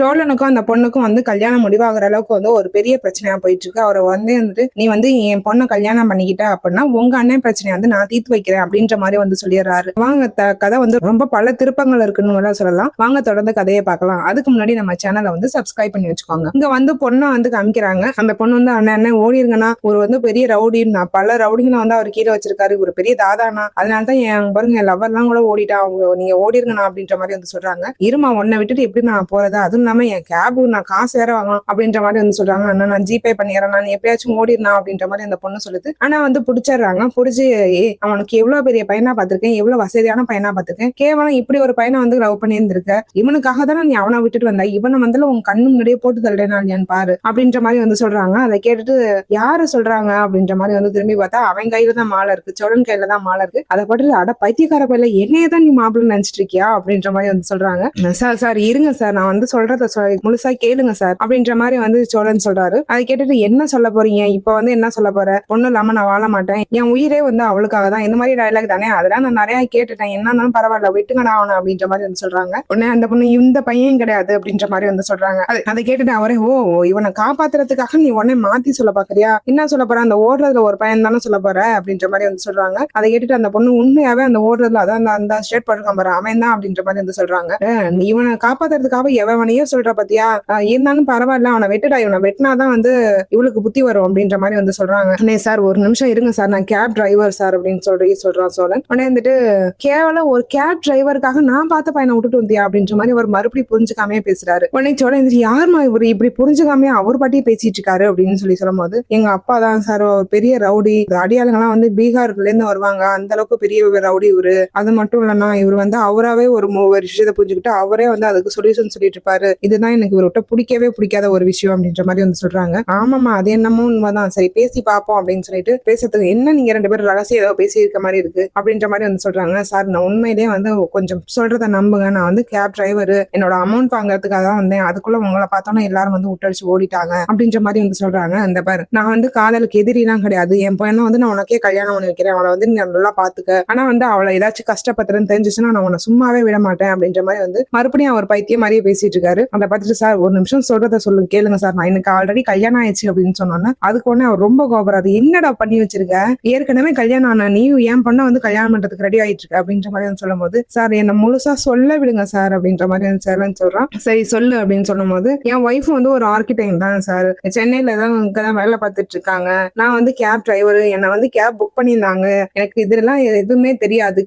சோழனுக்கும் அந்த பொண்ணுக்கும் வந்து கல்யாணம் முடிவாகிற அளவுக்கு வந்து ஒரு பெரிய பிரச்சனையா போயிட்டு இருக்கு. அவரை வந்துட்டு நீ வந்து என் பொண்ணை கல்யாணம் பண்ணிக்கிட்ட அப்படின்னா உங்க அண்ணன் பிரச்சனையை வந்து நான் தீர்த்து வைக்கிறேன் அப்படின்ற மாதிரி வந்து சொல்லிடுறாரு. வாங்க கதை வந்து ரொம்ப பல திருப்பங்கள் இருக்குன்னு சொல்லலாம். வாங்க தொடர்ந்து கதையை பார்க்கலாம். அதுக்கு முன்னாடி நம்ம சேனலை வந்து சப்ஸ்கிரைப் பண்ணி வச்சுக்கோங்க. இங்க வந்து பொண்ணை வந்து காமிக்கிறாங்க. அந்த பொண்ணு வந்து அண்ணன் ஓடிருங்கன்னா ஒரு வந்து பெரிய ரவுடி, பல ரவுடிகளை வந்து அவர் கீழே வச்சிருக்காரு, ஒரு பெரிய தாதானா, அதனாலதான் என் பாருங்க என் லவர் எல்லாம் கூட ஓடிட்டா, அவங்க நீங்க ஓடிருங்கண்ணா அப்படின்ற மாதிரி வந்து சொல்றாங்க. இருமா உன்னை விட்டுட்டு எப்படி நான் போறது, அதுவும் இல்லாம என் கேபு நான் காசு வேற வாங்கலாம் அப்படின்ற மாதிரி வந்து சொல்றாங்க. அண்ணா நான் ஜிபே பண்ணிடுறேன், நான் எப்பயாச்சும் ஓடினா அப்படின்ற மாதிரி அந்த பொண்ணு சொல்லுது. ஆனா வந்து பிடிச்சிடுறாங்க. பிடிச்சி அவனுக்கு எவ்வளவு பெரிய பையனா பார்த்திருக்கேன், எவ்வளவு வசதியான பையனா பார்த்திருக்கேன், கேவலம் இப்படி ஒரு பையனை வந்து லவ் பண்ணி இருந்திருக்க, இவனுக்காக தானே நீ அவனை விட்டுட்டு வந்த, இவனை வந்து உன் கண்ணு முன்னாடியே போட்டு தள்ளினான் பாரு அப்படின்ற மாதிரி வந்து சொல்றாங்க. அதை கேட்டுட்டு யாரு சொல்றாங்க அப்படின்ற மாதிரி வந்து திரும்பி பார்த்தா அவன் கையில தான் மாலை இருக்கு, சோழன் கையில தான் மாலை இருக்கு. அதை பட்டு அட பைத்தியக்கார பையில என்னையதான் நீ மாப்பிள்ளை நினைச்சிட்டு இருக்கியா அப்படின்ற மாதிரி வந்து சொல்றாங்க. சார் இருங்க சார், நான் வந்து சொல்றத முழுசா கேளுங்க சார் அப்படின்ற மாதிரி வந்து சோழன் சொல்றாரு. அதை கேட்டுட்டு என்ன சொல்ல போறீங்க, இப்ப வந்து என்ன சொல்ல போற, பொண்ணு இல்லாம நான் வாழ மாட்டேன், என் உயிரே வந்து அவளுக்காக தான், இந்த மாதிரி டயலாக் தானே, அதெல்லாம் நான் நிறைய கேட்டுட்டேன், என்னன்னாலும் பரவாயில்ல விட்டுங்கடா அவனை அப்படின்ற மாதிரி வந்து சொல்றாங்க. உடனே அந்த பொண்ணு இந்த பையன் கிடையாது அப்படின்ற மாதிரி வந்து சொல்றாங்க. அதை கேட்டுட்டு அவரே ஓ இவனை காப்பாத்துறதுக்காக நீ உடனே மாத்தி சொல்ல பாக்குறியா, என்ன சொல்ல போற, அந்த ஓடுறதுல ஒரு பையன் தானே சொல்ல போற அப்படின்ற மாதிரி வந்து சொல்றாங்க. அதை கேட்டுட்டு அந்த பொண்ணு உண்மையாவே அந்த ஓடுறதுல அதான் அந்த ஸ்டேட் படுக்காம பாரு அவன் தான் அப்படின்ற மாதிரி வந்து சொல்றாங்க. இவனை காப்பாத்துறதுக்காக எவனையும் சொல்ற பத்தியா, இருந்தாலும் பரவாயில்ல அவனை வெட்டுடா, இவனை வெட்டினாதான் வந்து இவளுக்கு புத்தி வரும் அப்படின்ற மாதிரி வந்து சொல்றாங்க. சார் ஒரு நிமிஷம் இருங்க சார், நான் கேப் டிரைவர் சார் அப்படின்னு சொல்றான் சோழன். உடனே வந்துட்டு கேவலம் ஒரு கேப் டிரைவருக்காக நான் பார்த்த பையனை விட்டுட்டு வந்தியா அப்படின்ற மாதிரி அவர் மறுபடியும் புரிஞ்சுக்காமே பேசுறாரு. உடனே சோழன் யாருமா இவர் இப்படி புரிஞ்சுக்காமே அவர் பாட்டியே பேசிட்டு இருக்காரு அப்படின்னு சொல்லும் போது, எங்க அப்பா தான் சார் பெரிய ரவுடி, அடியாளுங்கெல்லாம் வந்து பீகார்ல இருந்து வருவாங்க, அந்த அளவுக்கு பெரிய ரவுடி இவரு. அது மட்டும் இல்லைன்னா இவர் வந்து அவராவே ஒரு விஷயத்தை புரிஞ்சுக்கிட்டு அவரே வந்து அதுக்கு சொல்யூஷன் சொல்லிட்டு இருப்பாரு. இதுதான் எனக்கு இவர்கிட்ட பிடிக்காத ஒரு விஷயம் அப்படின்ற மாதிரி வந்து சொல்றாங்க. ஆமாமா அது என்னமோ உண்மைதான், சரி பேசி பார்ப்போம் அப்படின்னு சொல்லிட்டு பேசுறதுக்கு என்ன நீங்க ரெண்டு பேரும் ரகசியம் ஏதோ பேசி இருக்க மாதிரி இருக்கு அப்படின்ற மாதிரி வந்து சொல்றாங்க. சார் நான் உண்மையிலேயே வந்து கொஞ்சம் சொல்றத நம்புங்க, நான் வந்து கேப் டிரைவர், என்னோட அமௌண்ட் வாங்குறதுக்காக தான் வந்தேன், அதுக்குள்ள உங்களை பார்த்தோன்னா எல்லாரும் வந்து விட்டடிச்சு ஓடிட்டாங்க அப்படின்ற மாதிரி வந்து சொல்றாங்க. அந்த பாரு நான் வந்து காதலுக்கு எதிரிலாம் கிடையாது, என் பையனை வந்து நான் உனக்கே கல்யாணம் பண்ணி வைக்கிறேன், அவளை வந்து நீ நல்லா பாத்துக்க, ஆனா வந்து அவளை ஏதாச்சும் கஷ்டப்பத்துறேன்னு தெரிஞ்சிச்சுன்னா நான் உன்னை சும்மாவே விட மாட்டேன் அப்படின்ற மாதிரி வந்து மறுபடியும் அவர் பைத்தியம் மாதிரியே பேசிட்டு இருக்காரு. அதை பார்த்துட்டு சார் ஒரு நிமிஷம் சொல்றத சொல்லுங்க கேளுங்க சார், நான் எனக்கு ஆல்ரெடி கல்யாணம் ஆயிடுச்சு அப்படின்னு சொன்னோன்னா அதுக்கு உடனே அவர் ரொம்ப கோபராது. என்னடா பண்ணி வச்சிருக்க, ஏற்கனவே கல்யாணம் ஆனா நீயும் ஏன் பண்ண வந்து கல்யாணம் பண்றதுக்கு ரெடி ஆயிட்டு இருக்கு அப்படின்ற மாதிரி வந்து சொல்லும் போது, சார் என்ன முழுசா சொல்ல விடுங்க சார் அப்படின்ற மாதிரி வந்து சொல்றான். சரி சொல்லு அப்படின்னு சொல்லும் போது, என் ஒய்ஃப் வந்து ஒரு ஆர்கிடெக்ட் தான் சார், சென்னையில தான் இங்கதான் வேலை பார்த்துட்டு இருக்காங்க, நான் வந்து கேப் டிரைவர், என்னை வந்து கேப் புக் பண்ணியிருந்தாங்க, எனக்கு இதெல்லாம் எதுவுமே தெரியாது,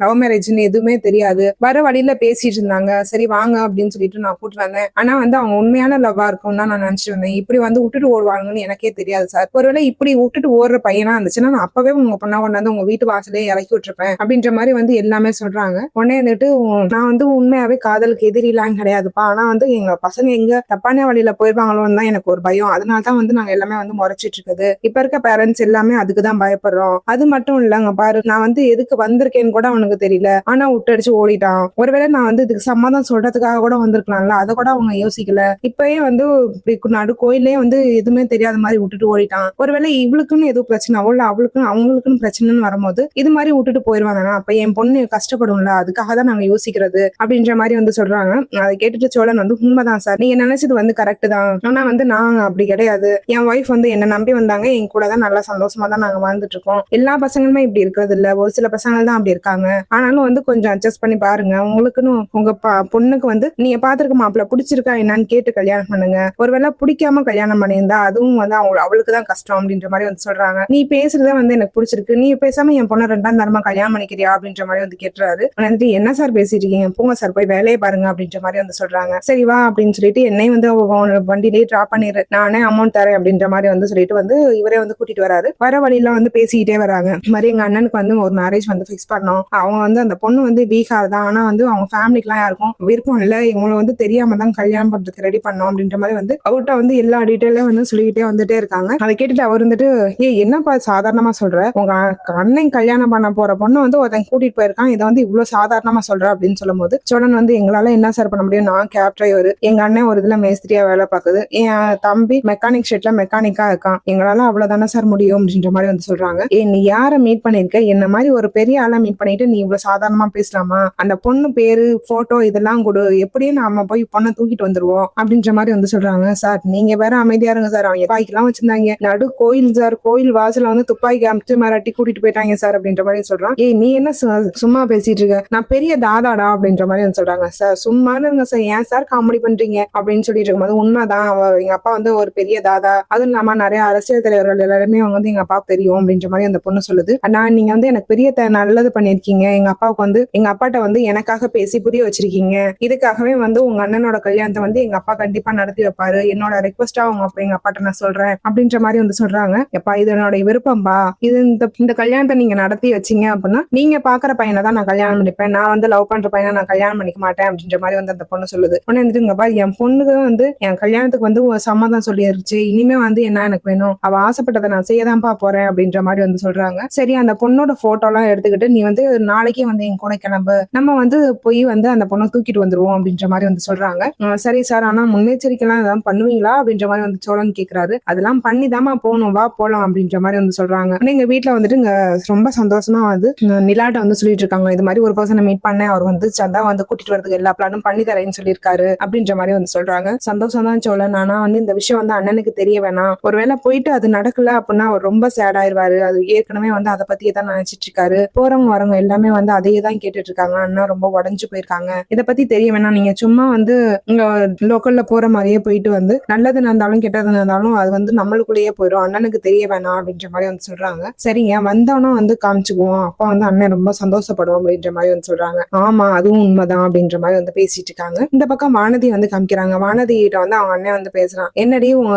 லவ் மேரேஜ்னு எதுவுமே தெரியாது, வர வழியில பேசிட்டு இருந்தாங்க, சரி வாங்க அப்படின்னு சொல்லிட்டு நான் கூட்டு வந்தேன், ஆனா வந்து அவங்க உண்மையான லவ்வா இருக்கும் தான் நான் நினைச்சிட்டு வந்தேன், இப்படி வந்து விட்டுட்டு ஓடுவாங்கன்னு எனக்கே தெரியாது சார், ஒருவேளை இப்படி விட்டுட்டு ஓடுற பையனா இருந்துச்சுன்னா நான் அப்பவே உங்க பொண்ணா கொண்டாந்து உங்க வீட்டு வாசலே இறக்கி விட்டுருப்பேன் அப்படின்ற மாதிரி வந்து எல்லாமே சொல்றாங்க. உடனே வந்துட்டு நான் வந்து உண்மையாவே காதலுக்கு எதிரிலாம் கிடையாதுப்பா, ஆனா வந்து எங்க பசங்க எங்க தப்பான வழியில போயிருவாங்களோன்னு தான் எனக்கு ஒரு பயம், அதனாலதான் வந்து நாங்க எல்லாமே வந்து முறைச்சிட்டு இருக்குது, இப்ப இருக்க பேரண்ட்ஸ் எல்லாமே அதுக்குதான் பயப்படுறோம், அது மட்டும் இல்லங்க பாரு நான் வந்து எதுக்கு வந்திருக்கேன்னு கூட அவனுக்கு தெரியல, ஆனா விட்டடிச்சு ஓடிட்டான், ஒருவேளை நான் வந்து இதுக்கு சமாதானம் சொல்றதுக்காக கூட வந்திருக்கலாம்ல, அதை கூட அவங்க யோசிக்கல, இப்பயே வந்து நடு கோயிலே வந்து எதுவுமே தெரியாத மாதிரி விட்டுட்டு ஓடிட்டான், ஒருவேளை இவளுக்குன்னு எதுவும் பிரச்சனை அவளுக்குன்னு அவங்களுக்குன்னு பிரச்சனைன்னு வரும்போது இது மாதிரி விட்டுட்டு போயிருவாங்க, அப்ப என் பொண்ணு கஷ்டப்படும்ல, அதுக்காக தான் நாங்க யோசிக்கிறது அப்படின்ற மாதிரி வந்து சொல்றாங்க. அதை கேட்டுட்டு சோழன் வந்து உண்மைதான் சார், நீங்க நினைச்சது வந்து கரெக்ட் தான், ஆனா வந்து நாங்க அப்படி கிடையாது, என் ஒய்ஃப் வந்து என்ன நம்பி வந்தாங்க, என் கூட தான் நல்லா சந்தோஷமா தான் நாங்க வாழ்ந்துட்டு இருக்கோம், எல்லா பசங்களுமே இப்படி இருக்கிறது இல்ல, ஒரு சில பசங்க தான் அப்படி இருக்காங்க, ஆனாலும் வந்து கொஞ்சம் அட்ஜஸ்ட் பண்ணி பாருங்க, உங்களுக்குன்னு உங்க பொண்ணுக்கு வந்து நீங்க பாத்துருக்க மாப்பிள்ள பிடிச்சிருக்கா என்னன்னு கேட்டு கல்யாணம் பண்ணுங்க, ஒருவேளை பிடிக்காம கல்யாணம் பண்ணியிருந்தா அதுவும் வந்து அவளுக்கு தான் கஷ்டம் அப்படின்ற மாதிரி வந்து சொல்றாங்க. நீ பேசுறதே வந்து எனக்கு பிடிச்சிருக்கு, நீ பேசாம என் பொண்ணை 2ஆம் தரமா கல்யாணம் பண்ணிக்கிறியா அப்படின்ற மாதிரி வந்து கேட்டுறாரு. வந்துட்டு என்ன சார் பேசிட்டு இருக்கீங்க, போங்க சார் போய் வேலையை பாருங்க அப்படின்ற மாதிரி வந்து சொல்றாங்க. சரி வா அப்படின்னு சொல்லிட்டு என்னையும் வந்து வண்டியிலேயே டிராப் பண்ணிடு, நானே அமௌண்ட் தரேன் அப்படின்ற மாதிரி வந்து சொல்லிட்டு வந்து இவரே வந்து கூட்டிட்டு வராரு. வர வழியில வந்து பேசிக்கிட்டே வராங்க. இந்த மாதிரி எங்க அண்ணனுக்கு வந்து ஒரு மேரேஜ் வந்து ஃபிக்ஸ் பண்ணோம், அவங்க வந்து அந்த பொண்ணு வந்து பீகார் தான், ஆனா வந்து அவங்க ஃபேமிலிக்கு எல்லாம் யாருக்கும் விருப்பம் இல்ல, இவங்களை வந்து தெரியாம தான் கல்யாணம் பண்றதுக்கு ரெடி பண்ணோம் அப்படின்ற மாதிரி வந்து அவர்கிட்ட வந்து எல்லா டீட்டெயிலும் வந்து சொல்லிக்கிட்டே வந்துட்டே இருக்காங்க. அதை கேட்டுட்டு அவர் வந்துட்டு என்னப்பா சாதாரணமா சொல்ற, உங்க அண்ணன் கல்யாணம் பண்ண போற பொண்ணு வந்து ஒருத்தன் கூட்டிட்டு போயிருக்கான், இதை வந்து இவ்வளவு சாதாரணமா சொல்ற அப்படின்னு சொல்லும் போது சோழன் வந்து எங்களால என்ன சார் பண்ண முடியும், நான் கேப் டிரைவர், எங்க அண்ணன் ஒரு இதுல மேஸ்திரியா வேலை பார்க்குது, என் தம்பி மெக்கானிக் ஷெட்ல மெக்கானிக்கா இருக்கான், எங்களால அவ்வளவுதானே சார் முடியும் அப்படின்ற மாதிரி வந்து சொல்றாங்க. நீ யாரை மீட் பண்ணிருக்க, என்ன மாதிரி ஒரு பெரிய ஆளை மீட் பண்ணிட்டு நீ இவ்வளவு சாதாரணமா பேசலாமா, அந்த பொண்ணு பேரு போட்டோ இதெல்லாம் கொடு, எப்படியும் நாம போய் பொண்ணை தூக்கிட்டு வந்துருவோம் அப்படின்ற மாதிரி வந்து சொல்றாங்க. சார் நீங்க வேற அமைதியா இருங்க சார், அவங்க துப்பாக்கிலாம் வச்சிருந்தாங்க, நடு கோயில் சார், கோயில் வாசல வந்து துப்பாக்கி அமிச்சு மிரட்டி கூட்டிட்டு போயிட்டாங்க சார் அப்படின்ற மாதிரி சொல்றான். ஏய் நீ என்ன சும்மா பேசிட்டு இருக்க, நான் பெரிய தாதாடா அப்படின்ற மாதிரி வந்து சொல்றாங்க. சார் சும்மா இருங்க சார், ஏன் சார் காமெடி பண்றீங்க அப்படின்னு சொல்லிட்டு இருக்கும்போது, உண்மைதான் எங்க அப்பா வந்து ஒரு பெரிய தாதா, அதுவும் இல்லாம நிறைய அரசியல் தலைவர்கள் எல்லாருமே அவங்க வந்து எங்க அப்பாவுக்கு தெரியும் அப்படின்ற மாதிரி அந்த பொண்ணு சொல்லுது. நான் நீங்க வந்து எனக்கு பெரிய நல்லது பண்ணிருக்கீங்க, எங்க அப்பாவுக்கு வந்து எங்க அப்பாட்ட வந்து எனக்காக பேசி புரிய வச்சிருக்கீங்க, இதுக்காகவே வந்து உங்க அண்ணனோட கல்யாணத்தை வந்து எங்க அப்பா கண்டிப்பா நடத்தி வைப்பாரு, என்னோட ரெக்வஸ்டா உங்க அப்பா எங்க அப்பாட்ட நான் சொல்றேன் அப்படின்ற மாதிரி வந்து சொல்றாங்க. எப்பா இது என்னோட விருப்பம்பா, இது இந்த கல்யாணத்தை நீங்க நடத்தி வச்சீங்க அப்படின்னா நீங்க பாக்குற பையனை தான் நான் கல்யாணம் பண்ணிப்பேன், நான் வந்து லவ் பண்ற பையனை நான் கல்யாணம் பண்ணிக்க மாட்டேன் அப்படின்ற மாதிரி வந்து அந்த பொண்ணு சொல்லுது. உடனே வந்துட்டுங்கப்பா என் பொண்ணுக்கு வந்து என் கல்யாணத்துக்கு வந்து சம்மதம் சொல்லிருச்சு, இனிமே வந்து என்ன எனக்கு வேணும், அவ ஆசைப்பட்டதை நான் செய்யதான்ப்பா போறேன் அப்படின்ற மாதிரி வந்து சொல்றாங்க. சரி அந்த பொண்ணோட போட்டோ எல்லாம் எடுத்துக்கிட்டு நீ வந்து நாளைக்கே வந்து என் கூட கிளம்பு, நம்ம வந்து போய் வந்து அந்த பொண்ணை தூக்கிட்டு வந்துருவோம் அப்படின்ற மாதிரி வந்து சொல்றாங்க. சரி சார், ஆனா முன்னெச்சரிக்கை எல்லாம் ஏதாவது பண்ணுவீங்களா அப்படின்ற மாதிரி வந்து சோழன் கேக்குறாரு. அதெல்லாம் பண்ணிதாமா போகணும், வா போலாம் அப்படின்ற மாதிரி வந்து சொல்றாங்க. எங்க வீட்டுல வந்துட்டு இங்க ரொம்ப சந்தோஷமா வந்து நிலாட்ட வந்து சொல்லிட்டு இருக்காங்க, இது மாதிரி ஒரு பர்சனை மீட் பண்ணேன், அவர் வந்து சந்தா வந்து கூட்டிட்டு வரதுக்கு எல்லா பிளானும் பண்ணி தரேன்னு சொல்லியிருக்காரு அப்படின்ற மாதிரி வந்து சொல்றாங்க. சந்தோஷம் தான் சோழன், ஆனா வந்து இந்த விஷயம் வந்து அண்ணனுக்கு தெரிய வேணாம், ஒருவேளை போயிட்டு அது நடக்கல அப்படின்னா அவர் ரொம்ப சேட் ஆயிருவாரு, அது ஏற்கனவே வந்து அதை பத்தியே தான் நினைச்சிட்டு இருக்காரு, போறவங்க வரவங்க எல்லாமே வந்து அதையே தான் கேட்டுட்டு இருக்காங்க, அண்ணா ரொம்ப உடஞ்சு போயிருக்காங்க, இதை பத்தி தெரிய வேணாம், நீங்க சும்மா வந்து இங்க லோக்கல்ல போற மாதிரியே போயிட்டு வந்து நல்லது நடந்தாலும் கெட்டது நடந்தாலும் அது வந்து நம்மளுக்குள்ளேயே போயிடும், அண்ணனுக்கு தெரிய வேணாம் அப்படின்ற மாதிரி வந்து சொல்றாங்க. சரிங்க வந்தவனும் வந்து காமிச்சுக்குவோம், அப்பா வந்து அண்ணன் ரொம்ப சந்தோஷப்படும் அப்படின்ற மாதிரி வந்து சொல்றாங்க. ஆமா அதுவும் உண்மைதான் அப்படின்ற மாதிரி வந்து பேசிட்டு இருக்காங்க. இந்த பக்கம் வானதி வந்து காமிக்கிறாங்க. வானதி கிட்ட வந்து அவங்க அண்ணன் வந்து பேசுறான். என்னடி உங்க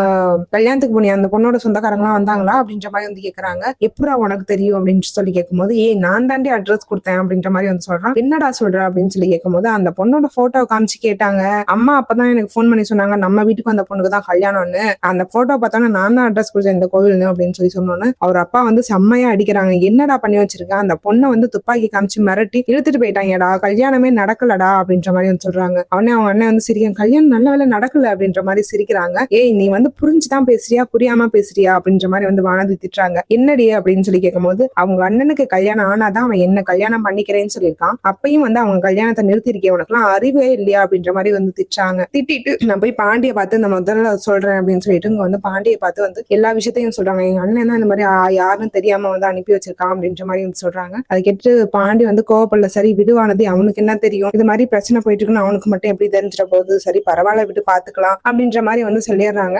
கல்யாணத்துக்கு போனியா, அந்த பொண்ணோட சொந்தக்காரங்களாம் வந்தாங்களா அப்படின்ற மாதிரி வந்து கேக்குறாங்க. எப்படா உனக்கு தெரியும் அப்படின்னு சொல்லி கேட்கும்போது, நான் தாண்டி அட்ரஸ் கொடுத்தேன் அப்படின்ற மாதிரி வந்து சொல்றான். என்னடா சொல்ற அப்படின்னு சொல்லி கேட்கும்போது, அந்த பொண்ணோட போட்டோ காமிச்சு கேட்டாங்க, அம்மா அப்பதான் எனக்கு போன் பண்ணி சொன்னாங்க நம்ம வீட்டுக்கு அந்த பொண்ணுக்கு தான் கல்யாணம்னு, அந்த போட்டோ பார்த்தோன்னா நான் தான் அட்ரஸ் கொடுத்தேன் இந்த கோவில்னு அப்படின்னு சொல்லி சொன்னோன்னு அவர் அப்பா வந்து செம்மையா அடிக்கிறாங்க. என்னடா பண்ணி வச்சிருக்க, அந்த பொண்ணை வந்து துப்பாக்கி காமிச்சு மிரட்டி இழுத்துட்டு போயிட்டாங்கடா, கல்யாணமே நடக்கலடா அப்படின்ற மாதிரி வந்து சொல்றாங்க. அவனே அவங்க அண்ணன் வந்து சிரிக்க, கல்யாணம் நல்ல வேலை நடக்கல அப்படின்ற மாதிரி சிரிக்கிறாங்க. ஏய் நீ வந்து புரிஞ்சுதான் பேசுறியா புரியாம பேசுறியா அப்படின்ற மாதிரி வந்து வானதி திட்டுறாங்க. என்னடி அப்படின்னு சொல்லி கேட்கும்போது, அவங்க அண்ணனுக்கு கல்யாணம் ஆனாதான் அவன் என்ன கல்யாணம் பண்ணிக்கிறேன்னு சொல்லியிருக்கான், அப்பயும் வந்து அவங்க கல்யாணத்தை நிறுத்திருக்கேன், உனக்கு எல்லாம் அறிவே இல்லையா அப்படின்ற மாதிரி வந்து திட்டுறாங்க. திட்டிட்டு நான் போய் பாண்டியை பார்த்து இந்த முதல்ல சொல்றேன் அப்படின்னு சொல்லிட்டு இங்க வந்து பாண்டியை பார்த்து வந்து எல்லா விஷயத்தையும் சொல்றாங்க. எங்க அண்ணன் தான் இந்த மாதிரி யாருன்னு தெரியாம வந்து அனுப்பி வச்சிருக்கான் அப்படின்ற மாதிரி வந்து சொல்றாங்க. அதை கேட்டு பாண்டி வந்து கோவப்படல. சரி விடுவானது, அவனுக்கு என்ன தெரியும், இது மாதிரி பிரச்சனை போயிட்டு இருக்குன்னு அவனுக்கு மட்டும் எப்படி தெரிஞ்சிட போகுது, சரி பரவாயில்ல விட்டு பாத்துக்கலாம் அப்படின்ற மாதிரி வந்து சொல்லிடுறாங்க.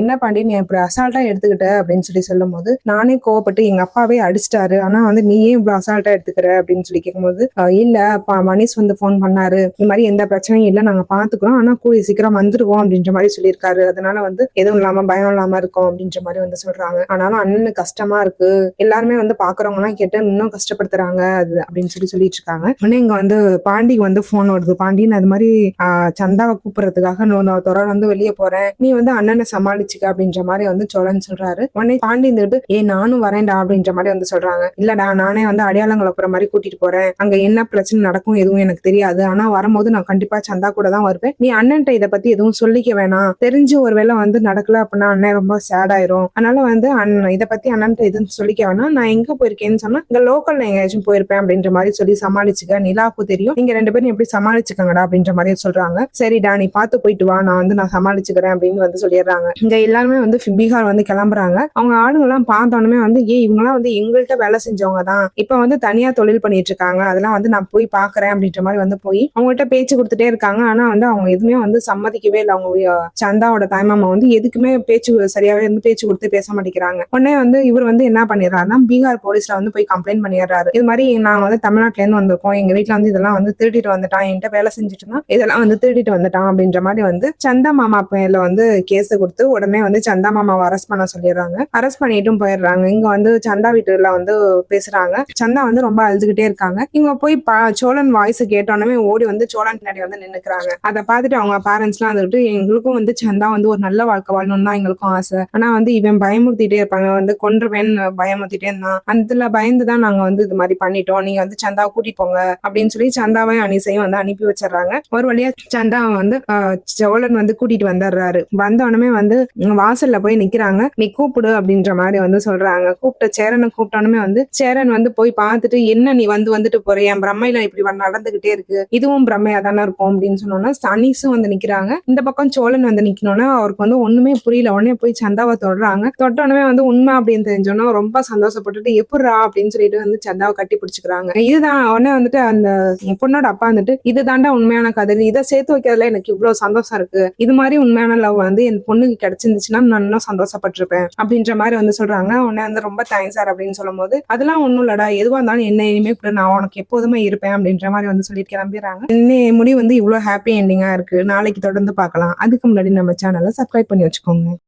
என்ன பாண்டி நீ இப்படி அசால்ட்டா எடுத்துக்கிட்ட அப்படின்னு சொல்லி சொல்லும் போது, நானே கோவப்பட்டு எங்க அப்பாவே அடிச்சிட்டாரு, ஆனா வந்து நீ ஏன் இவ்வளவு அசால்ட்டா எடுத்துக்கிற அப்படின்னு சொல்லி கேட்கும்போது, இல்ல மணிஷ் வந்து போன் பண்ணாரு, இந்த மாதிரி எந்த பிரச்சனையும் இல்ல நாங்க பாத்துக்கிறோம், ஆனா கூடிய சீக்கிரம் வந்துருவோம் அப்படின்ற மாதிரி சொல்லியிருக்காரு, அதனால வந்து எதுவும் இல்லாம பயம் இல்லாம இருக்கும் அப்படின்ற மாதிரி வந்து சொல்றாங்க. ஆனாலும் அண்ணனுக்கு கஷ்டமா இருக்கு, எல்லாருமே வந்து பாக்குறவங்க எல்லாம் கேட்டு இன்னும் கஷ்டப்படுத்துறாங்க அது அப்படின்னு சொல்லிட்டு இருக்காங்க. உடனே இங்க வந்து பாண்டிக்கு வந்து போன் வருது. பாண்டின்னு அது மாதிரி சந்தாவை கூப்பிடுறதுக்காக தொடர் வந்து வெளியே போறேன், நீ வந்து அண்ணனை சமாளிச்சுக்க அப்படின்ற மாதிரி வந்து சோழன் சொல்றாரு. உடனே பாண்டி இருந்துட்டு நானும் வரேன்டா அப்படின்ற மாதிரி வந்து சொல்றாங்க. இல்லடா நானே வந்து அடையாளங்களை போற மாதிரி கூட்டிட்டு போறேன், அங்க என்ன பிரச்சனை நடக்கும் எதுவும் எனக்கு தெரியாது, ஆனா வரும்போது நான் கண்டிப்பா சந்தா கூட தான் வருவேன், நீ அண்ணன்ட்ட இதை பத்தி எதுவும் சொல்லிக்க வேணாம், தெரிஞ்சு ஒருவேளை வந்து நடக்கல அப்படின்னா அண்ணன் ரொம்ப சேட் ஆயிரும், அதனால வந்து இதை பத்தி அண்ணன்ட்ட எதுவும் சொல்லிக்க வேணாம், நான் எங்க போயிருக்கேன்னு சொன்னா இங்க லோக்கல்ல எங்கேயாச்சும் போயிருப்பேன் அப்படின்ற மாதிரி சொல்லி சமாளிச்சுக்க, நிலாவுக்கு தெரியும், நீங்க ரெண்டு பேரும் எப்படி சமாளிச்சுக்கங்கடா அப்படின்ற மாதிரி சொல்றாங்க. சரிடா நீ பார்த்து போயிட்டு வா, நான் சமாளிச்சுக்கிறேன் அப்படின்னு வந்து சொல்லிடுறாங்க. இங்க எல்லாருமே வந்து பீகார் வந்து கிளம்புறாங்க. அவங்க ஆளுங்க எல்லாம் பார்த்தோன்னே வந்து இவங்கெல்லாம் வந்து எங்கள்கிட்ட வேலை செஞ்சவங்க தான், இப்ப வந்து தனியா தொழில் பண்ணிட்டு இருக்காங்க, அதெல்லாம் வந்து நான் போய் பாக்குறேன் அப்படின்ற மாதிரி வந்து போய் அவங்ககிட்ட பேச்சு கொடுத்துட்டே இருக்காங்க. ஆனா வந்து அவங்க எதுவுமே வந்து சம்மதிக்கவே இல்லை. அவங்க சந்தாவோட தாய்மாமா வந்து எதுக்குமே பேச்சு சரியாவே வந்து பேச்சு கொடுத்து பேச மாட்டேங்கிறாங்க. உடனே வந்து இவர் வந்து என்ன பண்ணிடுறாருன்னா பீகார் போலீஸ்ல வந்து போய் கம்ப்ளைண்ட் பண்ணிடுறாரு. இது மாதிரி நாங்க வந்து தமிழ்நாட்டுல இருந்து வந்திருக்கோம், எங்க வீட்டுல வந்து இதெல்லாம் வந்து திருடிட்டு வந்துட்டான், என்கிட்ட வேலை செஞ்சுட்டு இருந்தான், இதெல்லாம் வந்து திருடிட்டு வந்துட்டான் அப்படின்ற மாதிரி வந்து சந்தா மாமா பேர்ல வந்து கேஸ் கொடுத்து உடனே வந்து சந்தா மாமாவை அரெஸ்ட் பண்ண சொல்லிடுறாங்க. அரெஸ்ட் பண்ணிட்டும் போயிடுறாங்க. இங்க வந்து சந்தா வீட்டுல வந்து பேசுறாங்க. சந்தா வந்து ரொம்ப அழுதுகிட்டே இருக்காங்க. இவங்க போய் சோழன் வாய்ஸ் கேட்டோன்னே ஓடி வந்து சோழன் பின்னாடி வந்து நின்னுக்கிறாங்க. அதை பார்த்துட்டு அவங்க பேரண்ட்ஸ் எல்லாம் வந்துட்டு, எங்களுக்கும் வந்து சந்தா வந்து ஒரு நல்ல வாழ்க்கை வாழணும் தான் எங்களுக்கும் ஆசை, ஆனா வந்து இவன் பயமுறுத்திட்டே இருப்பாங்க, வந்து கொன்றுவேன் பயமுறுத்திட்டே இருந்தான், அதுல பயந்துதான் நாங்க வந்து இது மாதிரி பண்ணிட்டோம், நீங்க வந்து சந்தாவை கூட்டிட்டு போங்க அப்படின்னு சொல்லி சந்தாவை அனிசையும் வந்து அனுப்பி வச்சிடறாங்க. ஒரு வழியா சந்தாவை வந்து சோழன் வந்து கூட்டிட்டு வந்துடுறாரு. வந்தோடனே வந்து வாசல்ல போய் நிக்கிறாங்க. நீ கூப்பிடு அப்படின்ற மாதிரி வந்து சொல்றாங்க. சேரனை கூப்பிட்டோன்னே வந்து சேரன் வந்து போய் பார்த்துட்டு, என்ன நீ வந்துட்டு போற, என் பிரம்மையில இப்படி நடந்துகிட்டே இருக்கு, இதுவும் பிரம்மையா தானே இருக்கும் அப்படின்னு சொன்னோம்னா, பக்கம் அனீஸும் வந்து நிக்கிறாங்க, இந்த பக்கம் சோழன் வந்து நிக்கணும்னா அவருக்கு வந்து ஒண்ணுமே புரியல. உடனே போய் சந்தாவை தொடுறாங்க. தொட்டோடனே வந்து உண்மை அப்படின்னு தெரிஞ்சோன்னா ரொம்ப சந்தோஷப்பட்டுட்டு எப்புட்றா அப்படின்னு சொல்லிட்டு வந்து சந்தாவை கட்டி பிடிச்சுக்கிறாங்க. இதுதான் உடனே வந்துட்டு அந்த பொண்ணோட அப்பா வந்துட்டு இது தாண்டா உண்மையான கதை, இதை சேர்த்து வைக்கிறதுல எனக்கு இவ்வளவு சந்தோஷம் இருக்கு, இது மாதிரி உண்மையான லவ் வந்து என் பொண்ணுக்கு கிடைச்சிருந்துச்சுன்னா நான் இன்னும் சந்தோஷப்பட்டிருப்பேன் அப்படின்ற மாதிரி வந்து சொல்றாங்க. உடனே வந்து ரொம்ப தேங்க்ஸ் சார் அப்படின்னு சொல்லும் போது அதெல்லாம் ஒண்ணும் இல்லடா, எதுவா இருந்தாலும் என்ன இனிமே கூட நான் உனக்கு எப்போதுமே இருப்பேன் அப்படின்ற மாதிரி வந்து சொல்லிட்டு கிளம்பிடுறாங்க. இன்னும் முடிவு வந்து இவ்வளவு ஹாப்பி எண்டிங்கா இருக்கு. நாளைக்கு தொடர்ந்து பார்க்கலாம். அதுக்கு முன்னாடி நம்ம சேனலை சப்ஸ்கிரைப் பண்ணி வச்சுக்கோங்க.